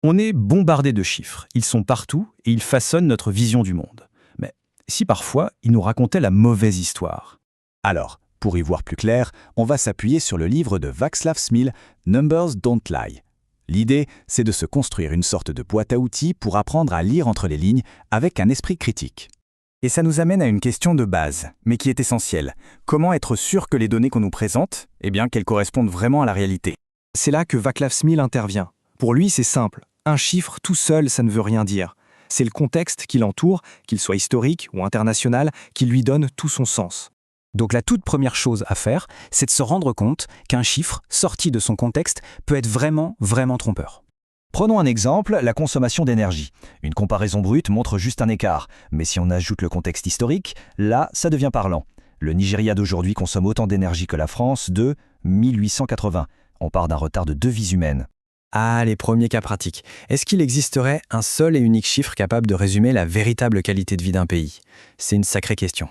On est bombardé de chiffres, ils sont partout et ils façonnent notre vision du monde. Mais si parfois ils nous racontaient la mauvaise histoire? Alors, pour y voir plus clair, on va s'appuyer sur le livre de Václav Smil, Numbers Don't Lie. L'idée, c'est de se construire une sorte de boîte à outils pour apprendre à lire entre les lignes avec un esprit critique. Et ça nous amène à une question de base, mais qui est essentielle. Comment être sûr que les données qu'on nous présente, qu'elles correspondent vraiment à la réalité? C'est là que Václav Smil intervient. Pour lui, c'est simple. Un chiffre tout seul, ça ne veut rien dire. C'est le contexte qui l'entoure, qu'il soit historique ou international, qui lui donne tout son sens. Donc la toute première chose à faire, c'est de se rendre compte qu'un chiffre, sorti de son contexte, peut être vraiment trompeur. Prenons un exemple, la consommation d'énergie. Une comparaison brute montre juste un écart, mais si on ajoute le contexte historique, là, ça devient parlant. Le Nigeria d'aujourd'hui consomme autant d'énergie que la France de 1880. On part d'un retard de 2 vies humaines. Ah, les premiers cas pratiques. Est-ce qu'il existerait un seul et unique chiffre capable de résumer la véritable qualité de vie d'un pays? C'est une sacrée question.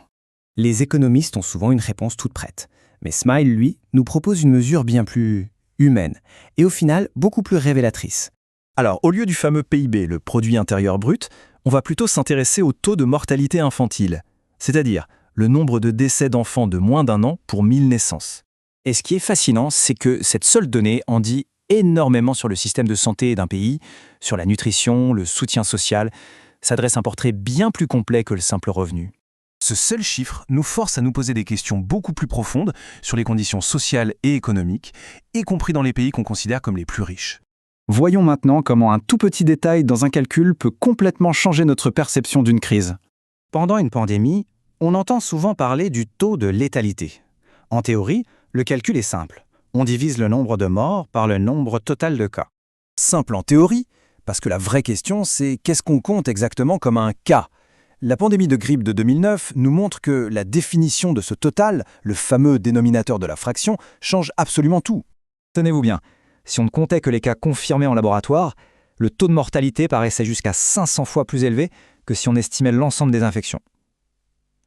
Les économistes ont souvent une réponse toute prête. Mais Smile, lui, nous propose une mesure bien plus humaine et au final beaucoup plus révélatrice. Alors, au lieu du fameux PIB, le produit intérieur brut, on va plutôt s'intéresser au taux de mortalité infantile, c'est-à-dire le nombre de décès d'enfants de moins d'1 an pour 1000 naissances. Et ce qui est fascinant, c'est que cette seule donnée en dit énormément sur le système de santé d'un pays, sur la nutrition, le soutien social. Ça dresse un portrait bien plus complet que le simple revenu. Ce seul chiffre nous force à nous poser des questions beaucoup plus profondes sur les conditions sociales et économiques, y compris dans les pays qu'on considère comme les plus riches. Voyons maintenant comment un tout petit détail dans un calcul peut complètement changer notre perception d'une crise. Pendant une pandémie, on entend souvent parler du taux de létalité. En théorie, le calcul est simple. On divise le nombre de morts par le nombre total de cas. Simple en théorie, parce que la vraie question, c'est qu'est-ce qu'on compte exactement comme un cas? La pandémie de grippe de 2009 nous montre que la définition de ce total, le fameux dénominateur de la fraction, change absolument tout. Tenez-vous bien, si on ne comptait que les cas confirmés en laboratoire, le taux de mortalité paraissait jusqu'à 500 fois plus élevé que si on estimait l'ensemble des infections.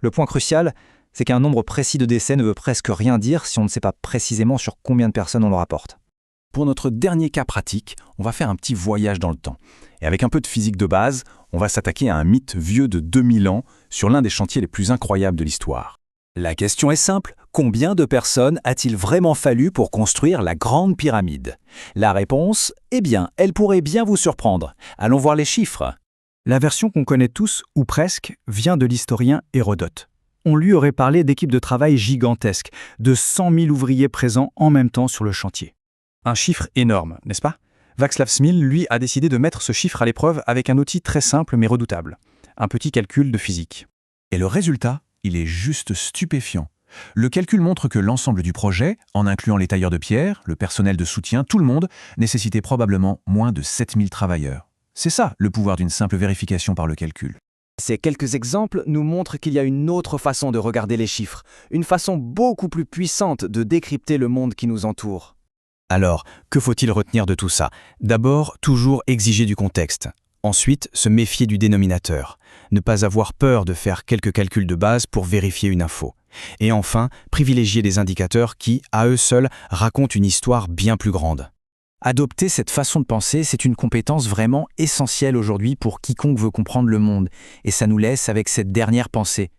Le point crucial, c'est qu'un nombre précis de décès ne veut presque rien dire si on ne sait pas précisément sur combien de personnes on le rapporte. Pour notre dernier cas pratique, on va faire un petit voyage dans le temps. Et avec un peu de physique de base, on va s'attaquer à un mythe vieux de 2000 ans sur l'un des chantiers les plus incroyables de l'histoire. La question est simple, combien de personnes a-t-il vraiment fallu pour construire la Grande Pyramide? La réponse, elle pourrait bien vous surprendre. Allons voir les chiffres. La version qu'on connaît tous, ou presque, vient de l'historien Hérodote. On lui aurait parlé d'équipes de travail gigantesques, de 100 000 ouvriers présents en même temps sur le chantier. Un chiffre énorme, n'est-ce pas? Václav Smil, lui, a décidé de mettre ce chiffre à l'épreuve avec un outil très simple mais redoutable. Un petit calcul de physique. Et le résultat, il est juste stupéfiant. Le calcul montre que l'ensemble du projet, en incluant les tailleurs de pierre, le personnel de soutien, tout le monde, nécessitait probablement moins de 7000 travailleurs. C'est ça, le pouvoir d'une simple vérification par le calcul. Ces quelques exemples nous montrent qu'il y a une autre façon de regarder les chiffres, une façon beaucoup plus puissante de décrypter le monde qui nous entoure. Alors, que faut-il retenir de tout ça? D'abord, toujours exiger du contexte. Ensuite, se méfier du dénominateur. Ne pas avoir peur de faire quelques calculs de base pour vérifier une info. Et enfin, privilégier des indicateurs qui, à eux seuls, racontent une histoire bien plus grande. Adopter cette façon de penser, c'est une compétence vraiment essentielle aujourd'hui pour quiconque veut comprendre le monde. Et ça nous laisse avec cette dernière pensée.